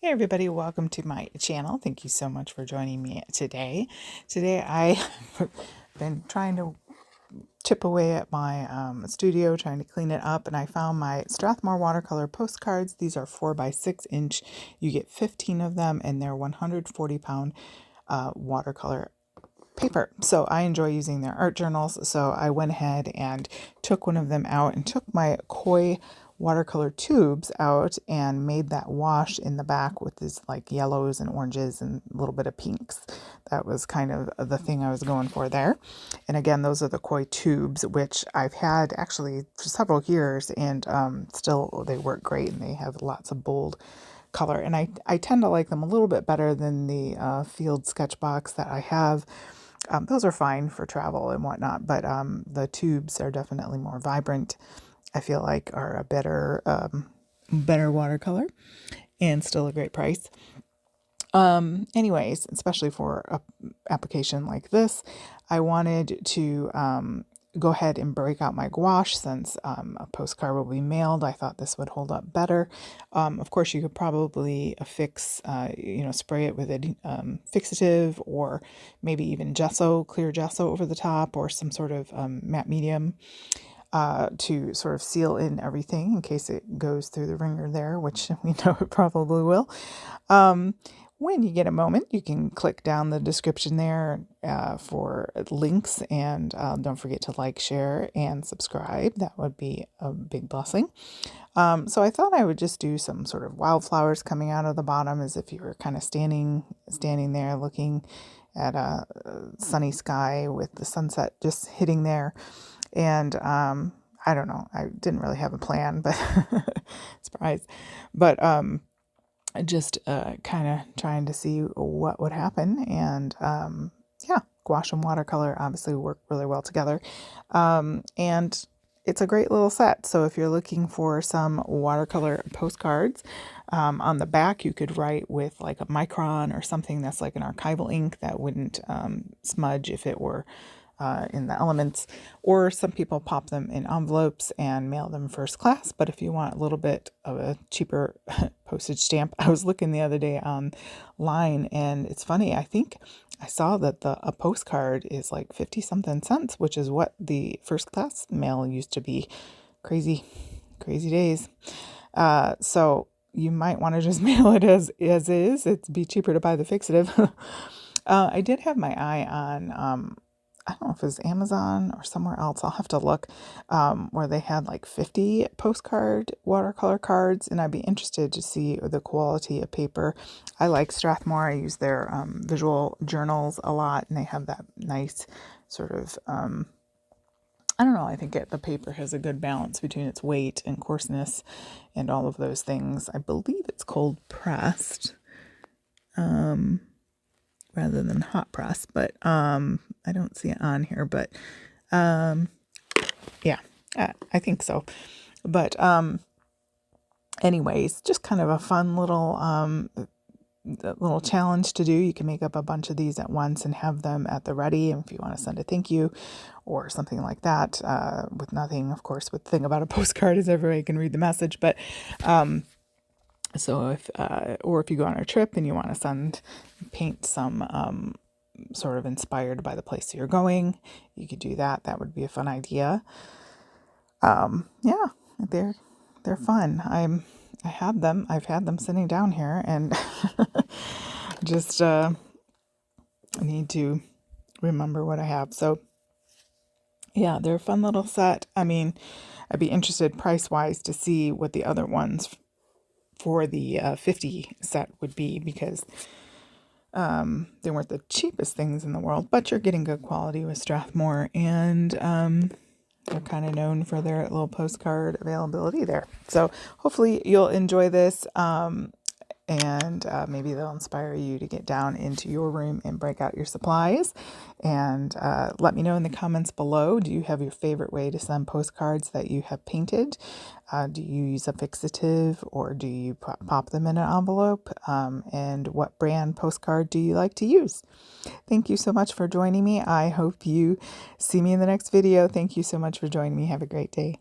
Hey everybody, welcome to my channel. Thank you so much for joining me today. Today I've been trying to chip away at my studio, trying to clean it up, and I found my Strathmore watercolor postcards. These are 4 by 6 inch. You get 15 of them, and they're 140-pound watercolor paper. So I enjoy using their art journals. So I went ahead and took one of them out and took my Koi watercolor tubes out and made that wash in the back with these like yellows and oranges and a little bit of pinks. That was kind of the thing I was going for there. And again, those are the Koi tubes, which I've had actually for several years, and still they work great, and they have lots of bold color. And I tend to like them a little bit better than the field sketch box that I have. Those are fine for travel and whatnot, but the tubes are definitely more vibrant. I feel like are a better watercolor and still a great price. Anyways, especially for a application like this, I wanted to go ahead and break out my gouache since a postcard will be mailed. I thought this would hold up better. Of course, you could probably affix, spray it with a fixative, or maybe even gesso, clear gesso over the top, or some sort of matte medium to sort of seal in everything in case it goes through the ringer there, which we know it probably will. When you get a moment, you can click down the description there for links, and don't forget to like, share, and subscribe. That would be a big blessing. So I thought I would just do some sort of wildflowers coming out of the bottom, as if you were kind of standing there looking at a sunny sky with the sunset just hitting there. And I don't know, I didn't really have a plan, but surprise. But just kind of trying to see what would happen. And yeah, gouache and watercolor obviously work really well together. And it's a great little set. So if you're looking for some watercolor postcards, on the back you could write with like a micron or something that's like an archival ink that wouldn't smudge if it were in the elements, or some people pop them in envelopes and mail them first class. But if you want a little bit of a cheaper postage stamp, I was looking the other day online, and it's funny, I think I saw that a postcard is like 50 something cents, which is what the first class mail used to be. Crazy days. So you might want to just mail it as is. It'd be cheaper to buy the fixative. I did have my eye on I don't know if it was Amazon or somewhere else, I'll have to look, where they had like 50 postcard watercolor cards, and I'd be interested to see the quality of paper. I like Strathmore. I use their visual journals a lot, and they have that nice sort of, I don't know, I think the paper has a good balance between its weight and coarseness and all of those things. I believe it's cold pressed. Rather than hot press, but I don't see it on here, but yeah, I think so. But anyways, just kind of a fun little challenge to do. You can make up a bunch of these at once and have them at the ready, and if you want to send a thank you or something like that, with nothing, of course, with the thing about a postcard is everybody can read the message, but so if you go on a trip and you want to paint some sort of inspired by the place you're going, you could do that. That would be a fun idea. Yeah, they're fun. I've had them sitting down here, and just need to remember what I have. So yeah, they're a fun little set. I mean, I'd be interested price-wise to see what the other ones for the 50 set would be, because they weren't the cheapest things in the world, but you're getting good quality with Strathmore, and they're kind of known for their little postcard availability there. So hopefully you'll enjoy this, and maybe they'll inspire you to get down into your room and break out your supplies. And let me know in the comments below, do you have your favorite way to send postcards that you have painted? Do you use a fixative, or do you pop them in an envelope? And what brand postcard do you like to use? Thank you so much for joining me. I hope you see me in the next video. Thank you so much for joining me. Have a great day.